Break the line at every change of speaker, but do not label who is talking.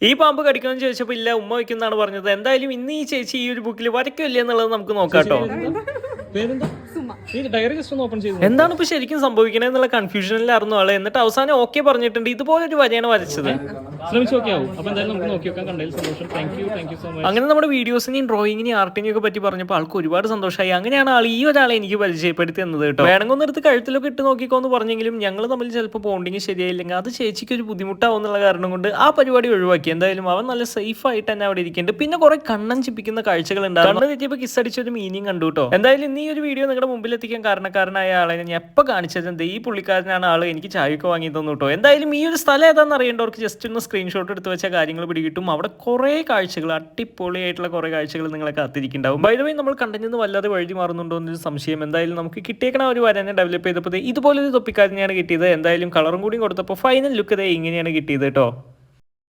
ഈ പാമ്പ് കടിക്കണമെന്ന് ചോദിച്ചപ്പോൾ ഇല്ല ഉമ്മ വയ്ക്കുന്നതാണ് പറഞ്ഞത്. എന്തായാലും ഇന്ന് ഈ ചേച്ചി ഈ ഒരു ബുക്കിൽ വരയ്ക്കില്ല എന്നുള്ളത് നമുക്ക് നോക്കാം കേട്ടോ. എന്താണ് ഇപ്പൊ ശരിക്കും സംഭവിക്കണേ എന്നുള്ള കൺഫ്യൂഷനിലായിരുന്നു ആള്. എന്നിട്ട് അവസാനം ഓക്കെ പറഞ്ഞിട്ടുണ്ട്. ഇതുപോലൊരു വരയാണ് വരച്ചത്. അങ്ങനെ നമ്മുടെ വീഡിയോസിനെയും ഡ്രോയിങ്ങിനെയും ആർട്ടിനെയും ഒക്കെ പറ്റി പറഞ്ഞപ്പോൾ ആൾക്ക് ഒരുപാട് സന്തോഷമായി. അങ്ങനെയാണ് ആൾ ഈ ഒരാളെ എനിക്ക് പരിചയപ്പെടുത്തി തന്നത് കേട്ടോ. വേണമെങ്കിൽ ഒന്നെടുത്ത് കഴുത്തിലൊക്കെ ഇട്ട് നോക്കിക്കോന്ന് പറഞ്ഞെങ്കിലും ഞങ്ങൾ തമ്മിൽ ചിലപ്പോൾ ബോണ്ടിങ് ശരിയായില്ലെങ്കിൽ അത് ചേച്ചിക്ക് ഒരു ബുദ്ധിമുട്ടാവും എന്നുള്ള കാരണം കൊണ്ട് ആ പരിപാടി ഒഴിവാക്കി. എന്തായാലും അവൻ നല്ല സേഫ് ആയിട്ട് തന്നെ അവിടെ ഇരിക്കുന്നുണ്ട്. പിന്നെ കുറെ കണ്ണൻ ചിപ്പിക്കുന്ന കാഴ്ചകൾ ഉണ്ടായിരുന്നു. കണ്ണ് തെറ്റിയപ്പോൾ കിസ് അടിച്ചൊരു മീനിങ് കണ്ടു കേട്ടോ. എന്തായാലും ഇന്ന് ഈ ഒരു വീഡിയോ നിങ്ങളുടെ മുമ്പിൽ എത്തിക്കാൻ കാരണക്കാരനായ ആളെ ഞാൻ എപ്പോൾ കാണിച്ചത് ഈ പുള്ളിക്കാരനാണ് ആള് എനിക്ക് ചായയൊക്കെ വാങ്ങി തന്നു കേട്ടോ. എന്തായാലും ഈ ഒരു സ്ഥലം ഏതാണെന്ന് അറിയേണ്ടവർക്ക് ജസ്റ്റ് ഒന്ന് സ്ക്രീൻഷോട്ട് എടുത്ത് വെച്ച കാര്യങ്ങൾ പിടികിട്ടും. അവിടെ കുറേ കാഴ്ചകൾ, അടിപൊളിയായിട്ടുള്ള കുറേ കാഴ്ചകൾ നിങ്ങളെ കാത്തിരിക്കുന്നുണ്ടാവും. ബൈ ദ വേ നമ്മൾ കണ്ടന്റ് വല്ലാതെ വഴുതി മാറുന്നുണ്ടോ എന്നൊരു സംശയം. എന്തായാലും നമുക്ക് കിട്ടിയേക്കണ ഒരു വരനെ ഡെവലപ്പ് ചെയ്തപ്പോൾ ഇതുപോലൊരു തൊപ്പിക്കാരനെയാണ് കിട്ടിയത്. എന്തായാലും കളറും കൂടി കൊടുത്തപ്പോൾ ഫൈനൽ ലുക്ക് ഇങ്ങനെയാണ് കിട്ടിയത് കേട്ടോ.